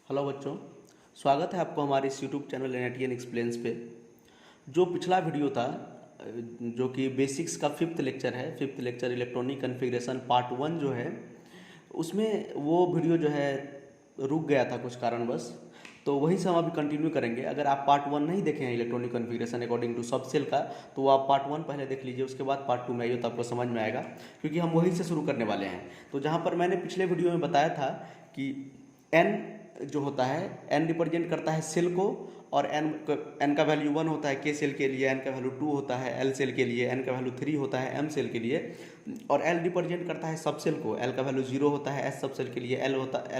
Hello बच्चों, स्वागत है आपको हमारे इस यूट्यूब चैनल एनएटीएन एक्सप्लेन्स पे। जो पिछला वीडियो था जो कि बेसिक्स का फिफ्थ लेक्चर है, fifth lecture electronic configuration part 1 जो है, उसमें वो वीडियो जो है रुक गया था कुछ कारणवश। तो वही से हम अभी कंटिन्यू करेंगे। अगर आप पार्ट 1 नहीं देखे हैं इलेक्ट्रॉनिक कॉन्फ़िगरेशन अकॉर्डिंग टू सब सेल का, तो आप पार्ट 1 पहले देख लीजिए, उसके बाद पार्ट 2 में आइए तो आपको समझ में आएगा, क्योंकि हम वहीं से शुरू करने वाले हैं। तो जहाँ पर मैंने पिछले वीडियो में बताया था कि एन जो होता है, एन रिप्रेजेंट करता है सेल को, और एन का वैल्यू 1 होता है के सेल के लिए, एन का वैल्यू 2 होता है एल सेल के लिए, एन का वैल्यू 3 होता है एम सेल के लिए, और एल रिप्रेजेंट करता है सब सेल को, एल का वैल्यू 0 होता है एस सब सेल के लिए, एल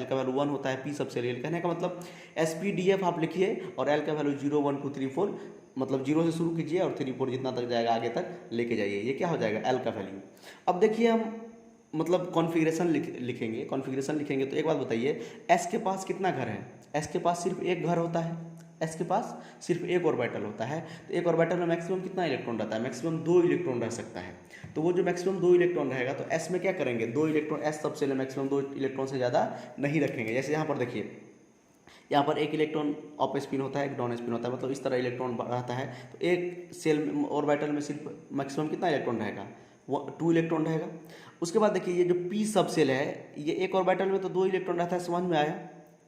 का वैल्यू 1 होता है पी सब सेल के लिए। कहने का मतलब एस पी डी एफ आप लिखिए, और एल का वैल्यू 0 1 2 3 4, मतलब 0 से शुरू कीजिए और 3 4 जितना तक जाएगा आगे तक लेके जाइए। ये क्या हो जाएगा, एल का वैल्यू। अब देखिए हम मतलब कॉन्फ़िगरेशन लिखेंगे। कॉन्फ़िगरेशन लिखेंगे तो एक बात बताइए, एस के पास कितना घर है? एस के पास सिर्फ एक घर होता है, एस के पास सिर्फ एक ऑर्बिटल होता है। तो एक ऑर्बिटल में मैक्सिमम कितना इलेक्ट्रॉन रहता है? मैक्सिमम 2 इलेक्ट्रॉन रह सकता है। तो वो जो मैक्सिमम 2 इलेक्ट्रॉन रहेगा, तो एस में क्या करेंगे, 2 इलेक्ट्रॉन, एस सबसे मैक्सिमम 2 इलेक्ट्रॉन से ज़्यादा नहीं रखेंगे। जैसे यहाँ पर देखिए, यहाँ पर एक इलेक्ट्रॉन अप स्पिन होता है, एक डाउन स्पिन होता है, मतलब इस तरह इलेक्ट्रॉन रहता है। तो एक सेल में ऑर्बिटल में सिर्फ मैक्सिमम कितना इलेक्ट्रॉन रहेगा? वो 2 इलेक्ट्रॉन रहेगा। उसके बाद देखिए, ये जो पी सब सेल है, ये एक ऑर्बिटल में तो 2 इलेक्ट्रॉन रहता है, समझ में आया?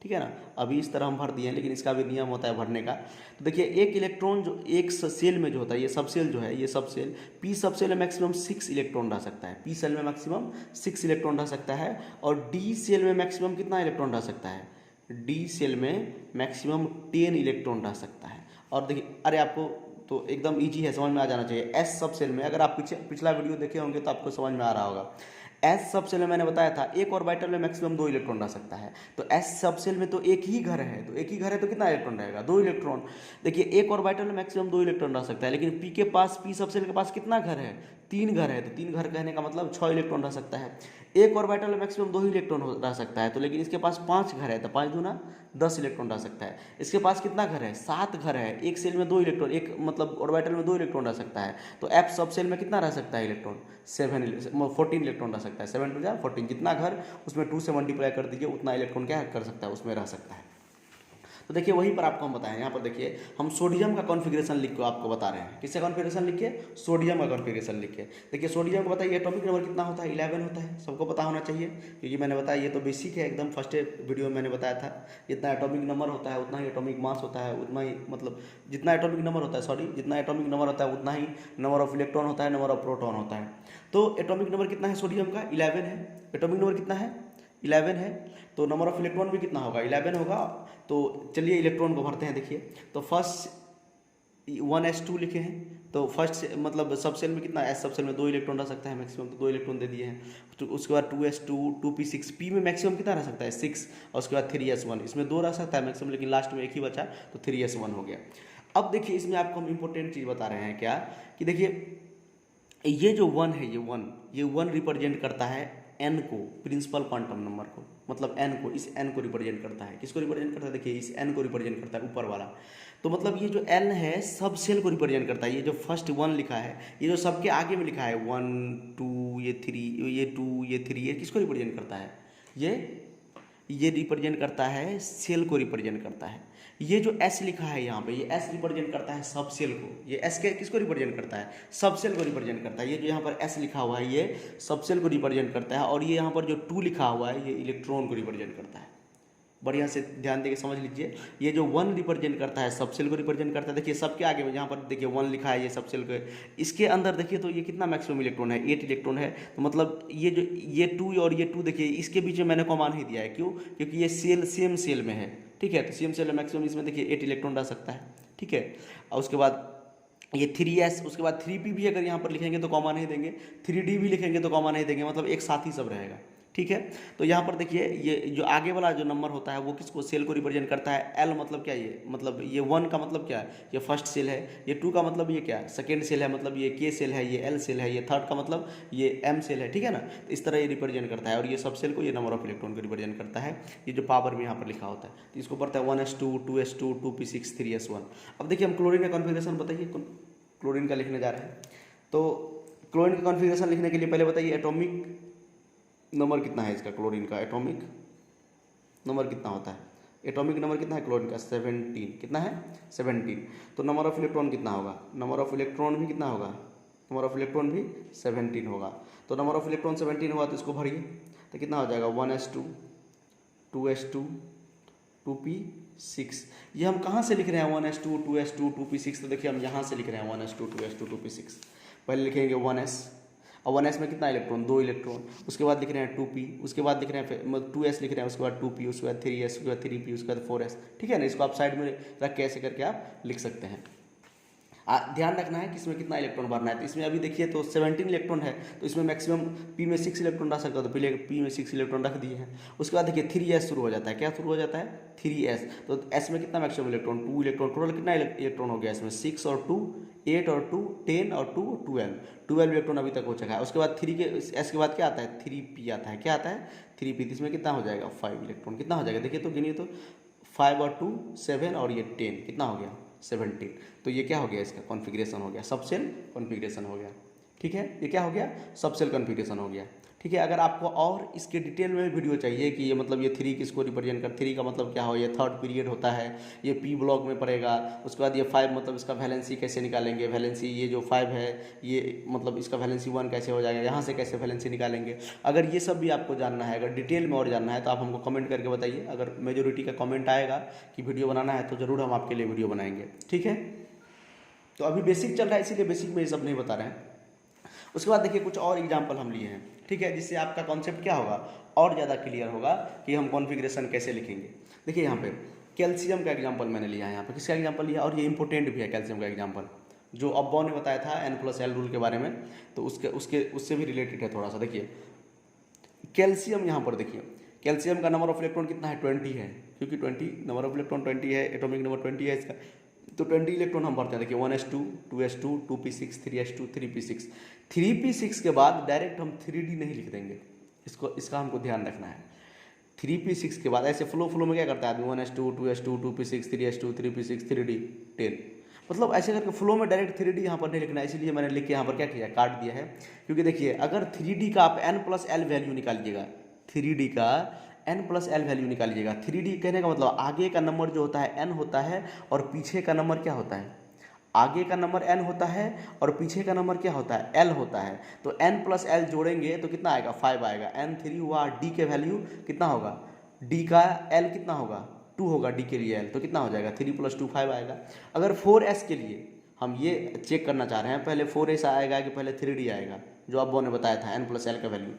ठीक है ना। अभी इस तरह हम भर दिए हैं, लेकिन इसका भी नियम होता है भरने का। तो देखिए, एक इलेक्ट्रॉन जो एक सेल में जो होता है, ये सब सेल जो है, ये सब सेल, पी सब सेल में मैक्सिमम 6 इलेक्ट्रॉन रह सकता है। पी सेल में मैक्सिमम 6 इलेक्ट्रॉन रह सकता है। और डी सेल में मैक्सिमम कितना इलेक्ट्रॉन रह सकता है? डी सेल में मैक्सिमम 10 इलेक्ट्रॉन रह सकता है। और देखिए, अरे आपको तो एकदम इजी है, समझ में आ जाना चाहिए। एस सब सेल में, अगर आप पिछला वीडियो देखे होंगे तो आपको समझ में आ रहा होगा। एस सब सेल में मैंने बताया था एक ऑर्बिटल में मैक्सिमम 2 इलेक्ट्रॉन रह सकता है। तो एस सब सेल में तो एक ही घर है, तो एक ही घर है तो कितना इलेक्ट्रॉन रहेगा? 2 इलेक्ट्रॉन। देखिए, एक ऑर्बिटल में मैक्सिमम 2 इलेक्ट्रॉन रह सकता है, लेकिन पी के पास, पी सब सेल के पास कितना घर है? 3 घर है। तो 3 घर कहने का मतलब 6 इलेक्ट्रॉन रह सकता है। एक ऑर्बिटल में मैक्सिमम 2 ही इलेक्ट्रॉन रह सकता है, तो लेकिन इसके पास 5 घर है, तो 5 दूना 10 इलेक्ट्रॉन रह सकता है। इसके पास कितना घर है? 7 घर है। एक सेल में 2 इलेक्ट्रॉन, एक मतलब ऑर्बिटल में 2 इलेक्ट्रॉन रह सकता है। तो एफ सब सेल में कितना रह सकता है इलेक्ट्रॉन? 14 इलेक्ट्रॉन रह सकता है। 7 टू 14, जितना घर उसमें 2 से मल्टीप्लाई कर दीजिए, उतना इलेक्ट्रॉन क्या कर सकता है, उसमें रह सकता है। तो देखिए, वहीं पर आपको हम बताएं, यहाँ पर देखिए हम सोडियम का कॉन्फ़िगरेशन लिख के आपको बता रहे हैं। किसका कॉन्फ़िगरेशन लिखिए? सोडियम का कॉन्फ़िगरेशन लिखिए। देखिए, सोडियम को बताइए एटॉमिक नंबर कितना होता है? 11 होता है। सबको पता होना चाहिए, क्योंकि मैंने बताया ये तो बेसिक है एकदम, फर्स्ट वीडियो में मैंने बताया था। जितना एटॉमिक नंबर होता है उतना ही एटॉमिक मास होता है, उतना ही मतलब जितना एटॉमिक नंबर होता है, सॉरी, जितना एटॉमिक नंबर होता है उतना ही नंबर ऑफ इलेक्ट्रॉन होता है, नंबर ऑफ प्रोटॉन होता है। तो एटॉमिक नंबर कितना है सोडियम का? 11 है। एटॉमिक नंबर कितना है? 11 है। तो नंबर ऑफ इलेक्ट्रॉन भी कितना होगा? 11 होगा। तो चलिए इलेक्ट्रॉन को भरते हैं। देखिए, तो फर्स्ट 1s2 लिखे हैं, तो फर्स्ट से मतलब सब सेल में कितना? एस सब सेल में 2 इलेक्ट्रॉन रह सकता है मैक्सिमम, तो 2 इलेक्ट्रॉन दे दिए हैं। तो उसके बाद 2s2 2p6, पी में मैक्सिमम कितना रह सकता है? 6। और उसके बाद 3s1, इसमें 2 रह सकता है मैक्सिमम, लेकिन लास्ट में एक ही बचा, तो 3s1 हो गया। अब देखिए, इसमें आपको हम इंपॉर्टेंट चीज़ बता रहे हैं क्या, कि देखिए ये जो 1 है, ये 1 रिप्रेजेंट करता है एन को, प्रिंसिपल क्वांटम नंबर को, मतलब एन को, इस एन को रिप्रेजेंट करता है। किसको रिप्रेजेंट करता है? देखिए, इस एन को रिप्रेजेंट करता है, ऊपर वाला। तो मतलब ये जो एन है सब सेल को रिप्रेजेंट करता है। ये जो फर्स्ट 1 लिखा है, ये जो सबके आगे में लिखा है 1 2, ये 3, ये 2, ये 3, ये किसको रिप्रेजेंट करता है? ये रिप्रेजेंट करता है सेल को, रिप्रेजेंट करता है। ये जो एस लिखा है यहाँ पे, ये एस रिप्रेजेंट करता है सब सेल को। ये एस के किसको रिप्रेजेंट करता है? सब सेल को रिप्रेजेंट करता है। ये जो यहाँ पर एस लिखा हुआ है, ये सब सेल को रिप्रेजेंट करता है। और ये यहाँ पर जो 2 लिखा हुआ है, ये इलेक्ट्रॉन को रिप्रेजेंट करता है। बढ़िया से ध्यान देके समझ लीजिए। ये जो 1 रिप्रेजेंट करता है सब सेल को रिप्रेजेंट करता है। देखिए, सबके आगे में जहाँ पर देखिए 1 लिखा है, ये सब सेल को, इसके अंदर देखिए तो ये कितना मैक्सिमम इलेक्ट्रॉन है? 8 इलेक्ट्रॉन है। तो मतलब ये 2 और ये 2 देखिए, इसके बीच में मैंने कॉमन ही दिया है। क्यों? क्योंकि ये सेल सेम सेल में है। ठीक है, तो सेम सेल में मैक्सिमम इसमें देखिए 8 इलेक्ट्रॉन रह सकता है। ठीक है, और उसके बाद ये 3s, उसके बाद 3p भी अगर यहाँ पर लिखेंगे तो कॉमन नहीं देंगे, 3d भी लिखेंगे तो कॉमन नहीं देंगे, मतलब एक साथ ही सब रहेगा। ठीक है, तो यहाँ पर देखिए ये जो आगे वाला जो नंबर होता है वो किसको? सेल को रिप्रेजेंट करता है। एल मतलब क्या? ये मतलब ये 1 का मतलब क्या है? ये फर्स्ट सेल है। ये 2 का मतलब ये क्या है? सेकेंड सेल है, मतलब ये के सेल है, ये एल सेल है। ये थर्ड का मतलब ये एम सेल है। ठीक है ना। तो इस तरह ये रिप्रेजेंट करता है। और ये सब सेल को, ये नंबर ऑफ इलेक्ट्रॉन को रिप्रेजेंट करता है। ये जो पावर में यहाँ पर लिखा होता है, तो इसको पढ़ता है 1s2 2s2 2p6 3s1। अब देखिए, हम क्लोरीन का कॉन्फ़िगरेशन बताइए, क्लोरीन का लिखने जा रहे हैं। तो क्लोरीन का कॉन्फ़िगरेशन लिखने के लिए पहले बताइए एटॉमिक नंबर कितना है इसका? क्लोरीन का एटॉमिक नंबर कितना होता है? एटॉमिक नंबर कितना है क्लोरीन का 17, कितना है 17। तो नंबर ऑफ इलेक्ट्रॉन कितना होगा, नंबर ऑफ इलेक्ट्रॉन भी कितना होगा, नंबर ऑफ इलेक्ट्रॉन भी 17 होगा। तो नंबर ऑफ इलेक्ट्रॉन 17 हुआ तो इसको भरिए, तो कितना हो जाएगा 1s2 2s2 2p6। ये हम कहाँ से लिख रहे हैं 1s2 2s2 2p6, तो देखिए हम यहाँ से लिख रहे हैं 1s2 2s2 2p6। पहले लिखेंगे 1s, और 1s में कितना इलेक्ट्रॉन, 2 इलेक्ट्रॉन, उसके बाद लिख रहे हैं 2p, उसके बाद लिख रहे हैं 2s लिख रहे हैं, उसके बाद 2p, उसके बाद 3s, उसके बाद 3p, उसके बाद 4s। ठीक है ना, इसको आप साइड में रख के ऐसे करके आप लिख सकते हैं। ध्यान रखना है कि इसमें कितना इलेक्ट्रॉन भरना है। तो इसमें अभी देखिए तो 17 इलेक्ट्रॉन है, तो इसमें मैक्सिमम पी में 6 इलेक्ट्रॉन रख सकता है, तो पहले पी में 6 इलेक्ट्रॉन रख दिए हैं। उसके बाद देखिए 3s शुरू हो जाता है, क्या शुरू हो जाता है 3s। तो s में कितना मैक्सिमम इलेक्ट्रॉन, 2 इलेक्ट्रॉन, टोटल कितना इलेक्ट्रॉन हो गया इसमें 6 और 2 8 और 2 10 और 2 12 इलेक्ट्रॉन अभी तक हो चुका है। उसके बाद 3 के s के बाद क्या आता है 3p आता है, क्या आता है 3p। इसमें कितना हो जाएगा 5 इलेक्ट्रॉन, कितना हो जाएगा देखिए तो गिनिए तो 5 और 2 7 और ये 10, कितना हो गया 17। तो ये क्या हो गया इसका कॉन्फ़िगरेशन हो गया, सबसेल कॉन्फ़िगरेशन हो गया। ठीक है, ये क्या हो गया सबसेल कॉन्फ़िगरेशन हो गया। ठीक है, अगर आपको और इसके डिटेल में वीडियो चाहिए कि ये मतलब ये 3 किसको रिप्रेजेंट कर, 3 का मतलब क्या हो, ये थर्ड पीरियड होता है, ये पी ब्लॉक में पड़ेगा। उसके बाद ये 5 मतलब इसका वैलेंसी कैसे निकालेंगे, वैलेंसी ये जो 5 है ये मतलब इसका वैलेंसी 1 कैसे हो जाएगा, यहाँ से कैसे वैलेंसी निकालेंगे। अगर ये सब भी आपको जानना है, अगर डिटेल में और जानना है तो आप हमको कमेंट करके बताइए। अगर मेजोरिटी का कमेंट आएगा कि वीडियो बनाना है तो ज़रूर हम आपके लिए वीडियो बनाएंगे। ठीक है, तो अभी बेसिक चल रहा है इसीलिए बेसिक में ये सब नहीं बता रहे हैं। उसके बाद देखिए कुछ और एग्जाम्पल हम लिए हैं, ठीक है, जिससे आपका कॉन्सेप्ट क्या होगा और ज़्यादा क्लियर होगा कि हम कॉन्फ़िगरेशन कैसे लिखेंगे। देखिए यहाँ पे कैल्शियम का एग्जाम्पल मैंने लिया है, यहाँ पे किसका एग्जाम्पल लिया, और ये इंपॉर्टेंट भी है कैल्शियम का एग्जाम्पल, जो अब्बा ने बताया था n+l रूल के बारे में, तो उससे भी रिलेटेड है थोड़ा सा। देखिए कैल्शियम यहाँ पर देखिए, कैल्शियम का नंबर ऑफ इलेक्ट्रॉन कितना है 20 है, क्योंकि 20 नंबर ऑफ इलेक्ट्रॉन 20 है, एटॉमिक नंबर 20 है इसका, तो 20 इलेक्ट्रॉन हम भरते हैं। देखिए 1s2 2s2 2p6 3s2 3p6। 3p6 के बाद डायरेक्ट हम 3d नहीं लिख देंगे, इसका हमको ध्यान रखना है। 3p6 के बाद ऐसे फ्लो में क्या करता है आदमी 1s2 2s2 2p6 3s2 3p6 3d 10, मतलब ऐसे करके फ्लो में डायरेक्ट 3d यहाँ पर नहीं लिखना है। इसलिए मैंने लिख के यहाँ पर क्या किया काट दिया है, क्योंकि देखिए अगर 3d का आप n+l वैल्यू निकालिएगा, 3d का n+l वैल्यू निकालिएगा। 3d कहने का मतलब आगे का नंबर जो होता है n होता है और पीछे का नंबर क्या होता है, आगे का नंबर n होता है और पीछे का नंबर क्या होता है l होता है। तो n+l जोड़ेंगे तो कितना आएगा 5 आएगा, n3 हुआ, d के वैल्यू कितना होगा, d का l कितना होगा 2 होगा, d के लिए l तो कितना हो जाएगा 3 + 2 5 आएगा। अगर 4s के लिए हम ये चेक करना चाह रहे हैं पहले 4s आएगा कि पहले 3d आएगा, जो अब्बो ने बताया था n+l का वैल्यू।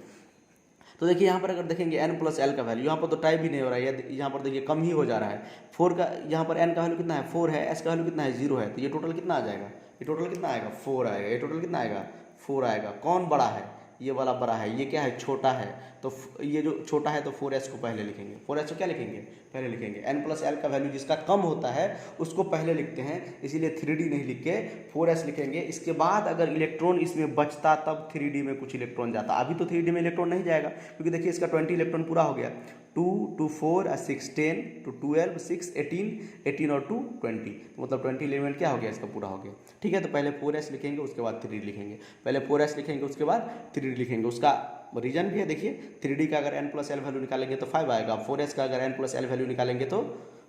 तो देखिए यहाँ पर अगर देखेंगे n+l का वैल्यू यहाँ पर तो टाइप भी नहीं हो रहा है, यहाँ पर देखिए कम ही हो जा रहा है। 4 का यहाँ पर n का वैल्यू कितना है 4 है, s का वैल्यू कितना है 0 है, तो ये टोटल कितना आ जाएगा, ये टोटल कितना आएगा 4 आएगा, ये टोटल कितना आएगा 4 आएगा। कौन बड़ा है, ये वाला बड़ा है, ये क्या है छोटा है, तो ये जो छोटा है तो 4s को पहले लिखेंगे, 4s को क्या लिखेंगे पहले लिखेंगे। n+l का वैल्यू जिसका कम होता है उसको पहले लिखते हैं, इसीलिए 3d नहीं लिख के 4s लिखेंगे। इसके बाद अगर इलेक्ट्रॉन इसमें बचता तब 3d में कुछ इलेक्ट्रॉन जाता, अभी तो 3d में इलेक्ट्रॉन नहीं जाएगा, क्योंकि देखिए इसका 20 इलेक्ट्रॉन पूरा हो गया, 2 2 4 6 10 2 12 6 18 और 2 20, मतलब 20 एलिमेंट क्या हो गया इसका पूरा हो गया। ठीक है, तो पहले 4s लिखेंगे उसके बाद 3d लिखेंगे, पहले 4s लिखेंगे उसके बाद 3d लिखेंगे। उसका रीजन भी है, देखिए 3d का अगर n+l वैल्यू निकालेंगे तो 5 आएगा, 4s का अगर n+l वैल्यू निकालेंगे तो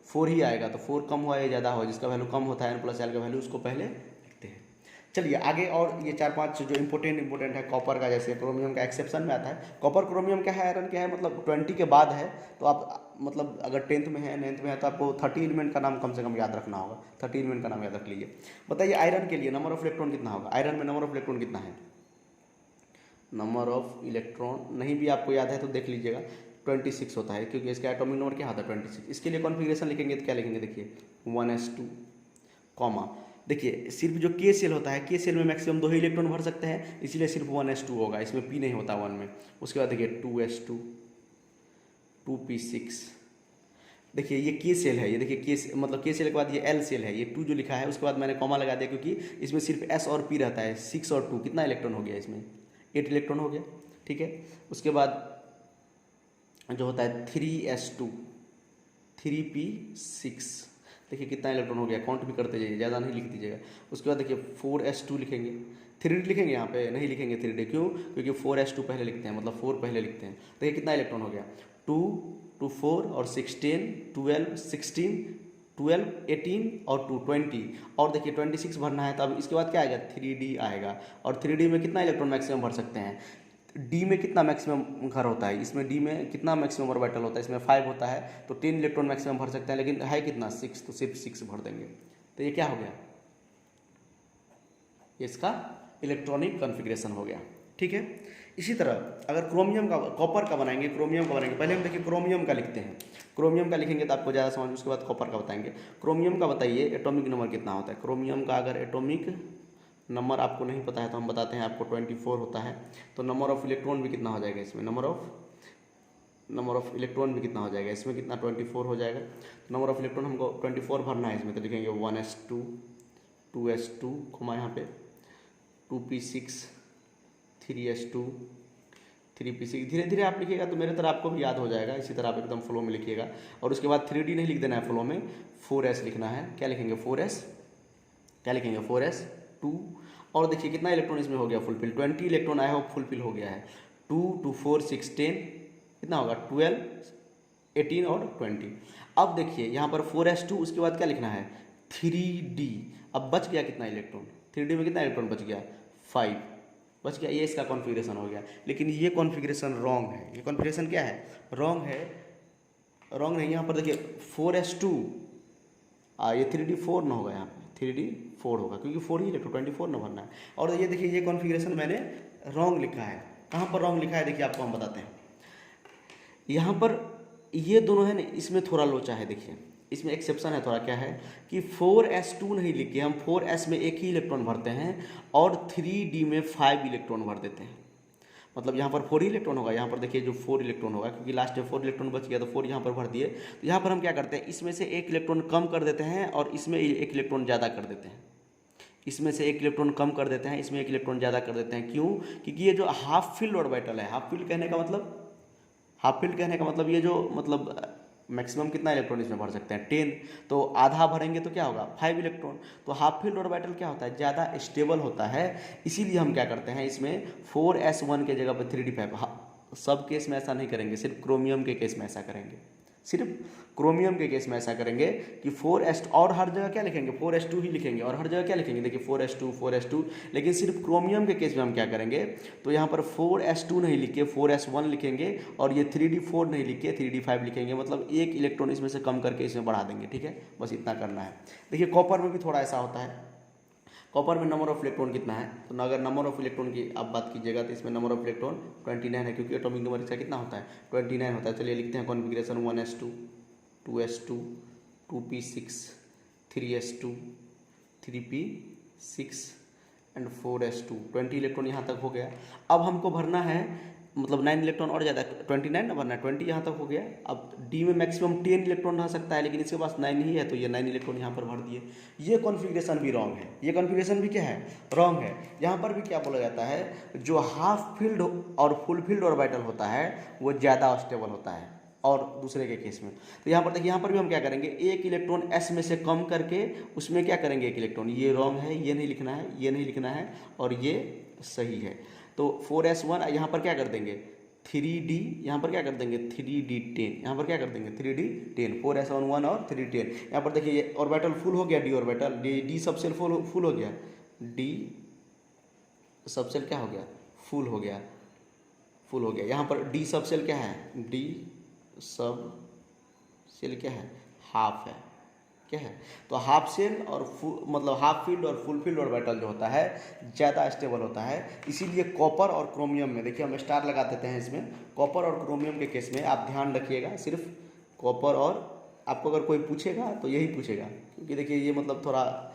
4 ही आएगा, तो 4 कम हुआ या ज़्यादा हुआ, जिसका वैल्यू कम होता है n+l का वैल्यू उसको पहले लिखते हैं। चलिए आगे, और ये 4-5 जो इंपॉर्टेंट है कॉपर का, जैसे क्रोमियम का एक्सेप्शन में आता है। कॉपर क्रोमियम क्या है, आयरन क्या है, मतलब 20 के बाद है, तो आप मतलब अगर 10th में है 9th में है तो आपको 30 एलिमेंट का नाम कम से कम याद रखना होगा, 30 एलिमेंट का नाम याद रख लीजिए। बताइए आयरन के लिए नंबर ऑफ इलेक्ट्रॉन कितना होगा, आयरन में नंबर ऑफ इलेक्ट्रॉन कितना है, नंबर ऑफ इलेक्ट्रॉन नहीं भी आपको याद है तो देख लीजिएगा 26 होता है, क्योंकि इसका एटॉमिक नंबर क्या होता है 26। इसके लिए कॉन्फ़िगरेशन लिखेंगे तो क्या लिखेंगे, देखिए 1s2 कॉमा, देखिए सिर्फ जो के सेल होता है, के सेल में मैक्सिमम 2 ही इलेक्ट्रॉन भर सकते हैं, इसीलिए सिर्फ 1s2 होगा, इसमें p नहीं होता 1 में। उसके बाद देखिए 2s2 2p6, देखिए ये के सेल है, ये देखिए के मतलब के सेल के बाद ये एल सेल है, ये 2 जो लिखा है उसके बाद मैंने कॉमा लगा दिया, क्योंकि इसमें सिर्फ s और p रहता है। 6 और 2 कितना इलेक्ट्रॉन हो गया, इसमें 8 इलेक्ट्रॉन हो गया। ठीक है, उसके बाद जो होता है 3s2 3p6, देखिए कितना इलेक्ट्रॉन हो गया, काउंट भी करते जाइए, ज़्यादा नहीं लिख दीजिएगा। उसके बाद देखिए 4s2 लिखेंगे, 3d लिखेंगे, यहाँ पे नहीं लिखेंगे 3d, क्यों, क्योंकि 4s2 पहले लिखते हैं, मतलब 4 पहले लिखते हैं। देखिए कितना इलेक्ट्रॉन हो गया 2 टू 4 और 16, 12, 16, 12, 18 और 2, 20 और देखिए 26 भरना है। तो अब इसके बाद क्या आएगा, 3D आएगा। और 3D में कितना इलेक्ट्रॉन मैक्सिमम भर सकते हैं, डी में कितना मैक्सिमम घर होता है, इसमें डी में कितना मैक्सिमम ऑर्बिटल होता है, इसमें 5 होता है, तो 10 इलेक्ट्रॉन मैक्सिमम भर सकते हैं, लेकिन है कितना 6, तो सिर्फ 6 भर देंगे। तो ये क्या हो गया, इसका इलेक्ट्रॉनिक कॉन्फ़िगरेशन हो गया। ठीक है, इसी तरह अगर क्रोमियम का, कॉपर का बनाएंगे, क्रोमियम का बनाएंगे, पहले हम देखिए क्रोमियम का लिखते हैं। क्रोमियम का लिखेंगे तो आपको ज़्यादा समझ, उसके बाद कॉपर का बताएंगे। क्रोमियम का बताइए एटॉमिक नंबर कितना होता है। क्रोमियम का अगर एटॉमिक नंबर आपको नहीं पता है तो हम बताते हैं आपको, 24 होता है। तो नंबर ऑफ इलेक्ट्रॉन भी कितना हो जाएगा इसमें, नंबर ऑफ इलेक्ट्रॉन भी कितना हो जाएगा इसमें, कितना 24 हो जाएगा। तो नंबर ऑफ इलेक्ट्रॉन हमको 24 भरना है इसमें, तो लिखेंगे 1s2, 2s2, यहाँ पे 2p6, 3s2, 3p6। धीरे धीरे आप लिखिएगा तो मेरे तरह आपको भी याद हो जाएगा, इसी तरह आप एकदम फ्लो में लिखिएगा। और उसके बाद 3D नहीं लिख देना है फ्लो में, 4s लिखना है। क्या लिखेंगे 4s, क्या लिखेंगे 4s 2। और देखिए कितना इलेक्ट्रॉन इसमें हो गया फुलफिल, 20 इलेक्ट्रॉन आया हो, फुलफिल हो गया है। 2, 2, 4, 6, 10, कितना होगा 12, 18 और 20। अब देखिए यहाँ पर 4s2, उसके बाद क्या लिखना है 3D। अब बच गया कितना इलेक्ट्रॉन, 3D में कितना इलेक्ट्रॉन बच गया 5 बच गया। ये इसका कॉन्फ़िगरेशन हो गया। लेकिन ये कॉन्फ़िगरेशन रॉन्ग है। ये कॉन्फ़िगरेशन क्या है, रॉन्ग है, रॉन्ग नहीं। यहाँ पर देखिए 4s2, ये 3D4 ना होगा, यहाँ पे 3D4 होगा, क्योंकि 4 ही इलेक्ट्रॉन, 24 ना भरना है। और ये देखिए ये कॉन्फ़िगरेशन मैंने रॉन्ग लिखा है। कहाँ पर रॉन्ग लिखा है देखिए आपको हम बताते हैं। यहाँ पर ये दोनों है ना, इसमें थोड़ा लोचा है। देखिए इसमें एक्सेप्शन है थोड़ा, क्या है कि 4s2 नहीं लिख के हम 4s में एक ही इलेक्ट्रॉन भरते हैं और 3D में 5 इलेक्ट्रॉन भर देते हैं। मतलब यहाँ पर 4 इलेक्ट्रॉन होगा, यहाँ पर देखिए जो 4 इलेक्ट्रॉन होगा, क्योंकि लास्ट में 4 इलेक्ट्रॉन बच गया तो 4 यहाँ पर भर दिए। तो यहाँ पर हम क्या करते हैं, इसमें से एक इलेक्ट्रॉन कम कर देते हैं और इसमें एक इलेक्ट्रॉन ज़्यादा कर देते हैं। इसमें से एक इलेक्ट्रॉन कम कर देते हैं, इसमें एक इलेक्ट्रॉन ज़्यादा कर देते हैं। क्यों, क्योंकि ये जो हाफ फील्ड ऑर्बिटल है, हाफ फील्ड कहने का मतलब, हाफ फील्ड कहने का मतलब ये जो मतलब मैक्सिमम कितना इलेक्ट्रॉन इसमें भर सकते हैं 10, तो आधा भरेंगे तो क्या होगा 5 इलेक्ट्रॉन। तो हाफ फील्ड ऑर्बिटल क्या होता है, ज़्यादा स्टेबल होता है। इसीलिए हम क्या करते हैं इसमें 4s1 के जगह पर 3d5। सब केस में ऐसा नहीं करेंगे, सिर्फ क्रोमियम के केस में ऐसा करेंगे, सिर्फ क्रोमियम के केस में ऐसा करेंगे कि 4s, और हर जगह क्या लिखेंगे 4s2 ही लिखेंगे, और हर जगह क्या लिखेंगे देखिए 4s2, 4s2। लेकिन सिर्फ क्रोमियम के केस में हम क्या करेंगे, तो यहाँ पर 4s2 नहीं लिख के 4s1 लिखेंगे, और ये 3d4 नहीं लिख के 3d5 लिखेंगे। मतलब एक इलेक्ट्रॉन इसमें से कम करके इसमें बढ़ा देंगे। ठीक है, बस इतना करना है। देखिए कॉपर में भी थोड़ा ऐसा होता है। कॉपर में नंबर ऑफ इलेक्ट्रॉन कितना है, तो अगर नंबर ऑफ इलेक्ट्रॉन की आप बात कीजिएगा तो इसमें नंबर ऑफ इलेक्ट्रॉन 29 है, क्योंकि एटॉमिक नंबर इसका कितना होता है 29 होता है। चलिए लिखते हैं configuration 1s2, 2s2, 2p6, 3s2, 3p6 and 4s2। 20 electron यहाँ तक हो गया। अब हमको भरना है मतलब 9 इलेक्ट्रॉन और ज़्यादा, 29 ना भरना है, 20 यहाँ तक हो गया। अब डी में मैक्सिमम 10 इलेक्ट्रॉन रह सकता है, लेकिन इसके पास 9 ही है, तो ये 9 इलेक्ट्रॉन यहाँ पर भर दिए। ये कॉन्फ़िगरेशन भी रॉन्ग है। ये कॉन्फ़िगरेशन भी क्या है, रॉन्ग है। यहाँ पर भी क्या बोला जाता है, जो हाफ फील्ड और फुल फील्ड ऑर्बिटल होता है वो ज़्यादा स्टेबल होता है और दूसरे के केस में। तो यहाँ पर देखिए, यहाँ पर भी हम क्या करेंगे, एक इलेक्ट्रॉन s में से कम करके उसमें क्या करेंगे एक इलेक्ट्रॉन। ये रॉन्ग है, ये नहीं लिखना है, ये नहीं लिखना है, और ये सही है। तो 4s1 यहाँ पर क्या कर देंगे 3d, यहाँ पर क्या कर देंगे 3d10, यहाँ पर क्या कर देंगे 3d10, 4s1 1 और 3d10। यहाँ पर देखिए ये ऑर्बिटल फुल हो गया, D orbital, D subshell full हो गया, डी सबसेल क्या हो गया फुल हो गया, फुल हो गया। यहाँ पर डी सबसेल क्या है, डी सब सेल क्या है हाफ है, क्या है। तो हाफ सेल और मतलब हाफ फील्ड और फुल फील्ड ऑर्बिटल जो होता है ज़्यादा स्टेबल होता है। इसीलिए कॉपर और क्रोमियम में देखिए हम स्टार लगा देते हैं इसमें। कॉपर और क्रोमियम के केस में आप ध्यान रखिएगा, सिर्फ कॉपर, और आपको अगर कोई पूछेगा तो यही पूछेगा, क्योंकि देखिए ये मतलब थोड़ा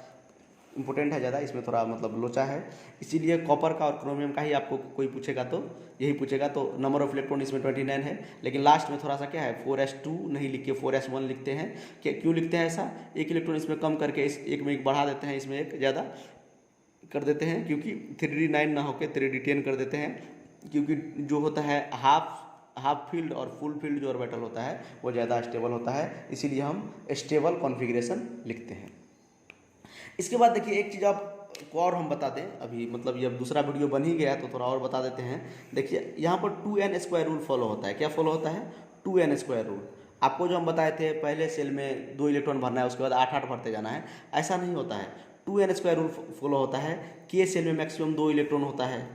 इंपॉर्टेंट है ज़्यादा, इसमें थोड़ा मतलब लोचा है। इसीलिए कॉपर का और क्रोमियम का ही आपको कोई पूछेगा तो यही पूछेगा। तो नंबर ऑफ इलेक्ट्रॉन इसमें 29 है, लेकिन लास्ट में थोड़ा सा क्या है 4s2 नहीं लिख के 4s1 लिखते हैं। क्यों लिखते हैं ऐसा, एक इलेक्ट्रॉन इसमें कम करके इस एक में एक बढ़ा देते हैं, इसमें एक ज़्यादा कर देते हैं, क्योंकि 3d9 ना होकर 3d10 कर देते हैं। क्योंकि जो होता है हाफ फील्ड और फुल फील्ड जो ऑर्बिटल होता है वो ज़्यादा स्टेबल होता है, इसीलिए हम स्टेबल कॉन्फ़िगरेशन लिखते हैं। इसके बाद देखिए एक चीज़ आपको और हम बता दें, अभी मतलब ये अब दूसरा वीडियो बन ही गया तो थोड़ा और बता देते हैं। देखिए यहाँ पर 2n स्क्वायर रूल फॉलो होता है। क्या फॉलो होता है, 2n² रूल। आपको जो हम बताए थे पहले सेल में 2 इलेक्ट्रॉन भरना है, उसके बाद 8 8 भरते जाना है, ऐसा नहीं होता है। 2n² रूल फॉलो होता है। K सेल में मैक्सिमम 2 इलेक्ट्रॉन होता है,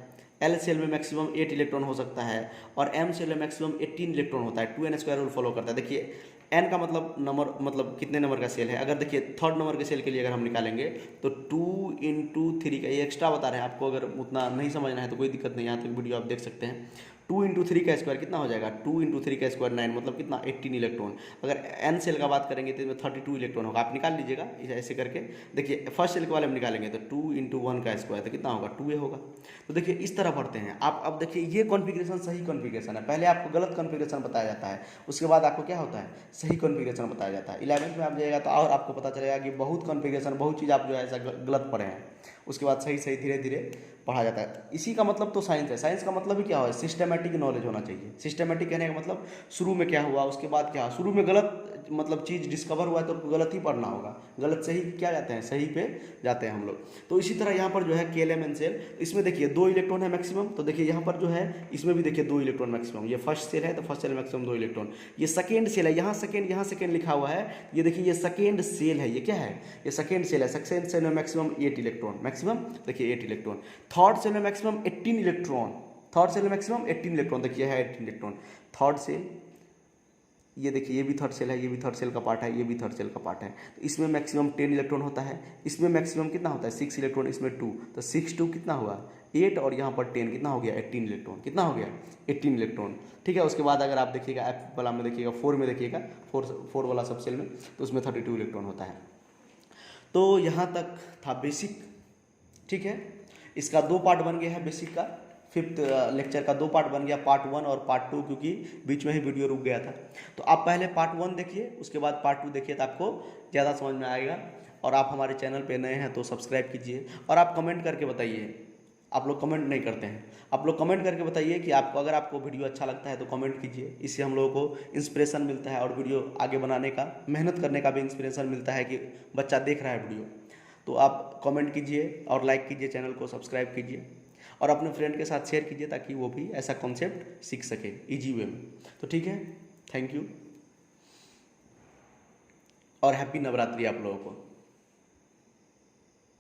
L सेल में मैक्सिमम 8 इलेक्ट्रॉन हो सकता है, और M सेल में मैक्सिमम 18 इलेक्ट्रॉन होता है। 2n² रूल फॉलो करता है। देखिए n का मतलब नंबर, मतलब कितने नंबर का सेल है। अगर देखिए थर्ड नंबर के सेल के लिए अगर हम निकालेंगे तो 2 × 3 का, ये एक्स्ट्रा बता रहे हैं आपको, अगर उतना नहीं समझना है तो कोई दिक्कत नहीं, यहाँ तक वीडियो आप देख सकते हैं। 2 × 3 का स्क्वायर कितना हो जाएगा, 2 × 3 का स्क्वायर 9, मतलब कितना 18 इलेक्ट्रॉन। अगर n सेल का बात करेंगे तो इसमें 32 इलेक्ट्रॉन होगा। आप निकाल लीजिएगा ऐसे करके। देखिए फर्स्ट सेल के वाले में निकालेंगे तो 2 × 1 का स्क्वायर तो कितना होगा, 2a होगा। तो देखिए इस तरह पढ़ते हैं आप। अब देखिए ये कॉन्फ़िगरेशन सही कॉन्फ़िगरेशन है। पहले आपको गलत कॉन्फ़िगरेशन बताया जाता है, उसके बाद आपको क्या होता है, सही कॉन्फ़िगरेशन बताया जाता है। 11th में आप जाइएगा तो और आपको पता चलेगा कि बहुत कॉन्फ़िगरेशन, बहुत चीज़ आप जो है ऐसा गलत पढ़े हैं, उसके बाद सही सही धीरे धीरे पढ़ा जाता है। इसी का मतलब तो साइंस है। साइंस का मतलब ही क्या है, सिस्टमेटिक नॉलेज होना चाहिए। सिस्टमेटिक कहने का मतलब शुरू में क्या हुआ, उसके बाद क्या, शुरू में गलत मतलब चीज़ डिस्कवर हुआ है तो गलत ही पढ़ना होगा। गलत से ही क्या जाते हैं, सही पे जाते हैं हम लोग। तो इसी तरह यहाँ पर जो है KLMN सेल, इसमें देखिए 2 इलेक्ट्रॉन है मैक्सिमम। तो देखिए यहाँ पर जो है इसमें भी देखिए 2 इलेक्ट्रॉन मैक्सिमम। ये फर्स्ट सेल है तो फर्स्ट सेल मैक्सिमम 2 इलेक्ट्रॉन। ये सेकेंड सेल है, यहाँ सेकेंड लिखा हुआ है। ये देखिए ये सेकेंड सेल है, ये क्या है, ये सेकेंड सेल है। सेकेंड सेल में मैक्सिमम 8 इलेक्ट्रॉन, मैक्सिमम देखिए 8 इलेक्ट्रॉन। थर्ड सेल में मैक्सिमम 18 इलेक्ट्रॉन, थर्ड सेल में मैक्सिमम 18 इलेक्ट्रॉन, देखिए है 18 इलेक्ट्रॉन थर्ड सेल। ये देखिए ये भी थर्ड सेल है, ये भी थर्ड सेल का पार्ट है, ये भी थर्ड सेल का पार्ट है। तो इसमें मैक्सिमम 10 इलेक्ट्रॉन होता है। इसमें मैक्सिमम कितना होता है, 6 इलेक्ट्रॉन, इसमें 2, तो 6 2 कितना हुआ 8, और यहाँ पर 10 कितना हो गया 18 इलेक्ट्रॉन, कितना हो गया 18 इलेक्ट्रॉन। ठीक है। उसके बाद अगर आप देखिएगा F वाला में देखिएगा 4 में देखिएगा, 4 वाला सब सेल में, तो उसमें 32 इलेक्ट्रॉन होता है। तो यहाँ तक था बेसिक। ठीक है, इसका 2 पार्ट बन गया है बेसिक का। 5th लेक्चर का 2 पार्ट बन गया, पार्ट 1 और पार्ट 2, क्योंकि बीच में ही वीडियो रुक गया था। तो आप पहले पार्ट 1 देखिए, उसके बाद पार्ट 2 देखिए, तो आपको ज़्यादा समझ में आएगा। और आप हमारे चैनल पे नए हैं तो सब्सक्राइब कीजिए, और आप कमेंट करके बताइए। आप लोग कमेंट नहीं करते हैं, आप लोग कमेंट करके बताइए कि आपको, अगर आपको वीडियो अच्छा लगता है तो कमेंट कीजिए। इससे हम लोगों को इंस्पिरेशन मिलता है, और वीडियो आगे बनाने का, मेहनत करने का भी इंस्पिरेशन मिलता है कि बच्चा देख रहा है वीडियो। तो आप कमेंट कीजिए और लाइक कीजिए, चैनल को सब्सक्राइब कीजिए, और अपने फ्रेंड के साथ शेयर कीजिए, ताकि वो भी ऐसा कॉन्सेप्ट सीख सके इजी वे में। तो ठीक है, थैंक यू और हैप्पी नवरात्रि आप लोगों को।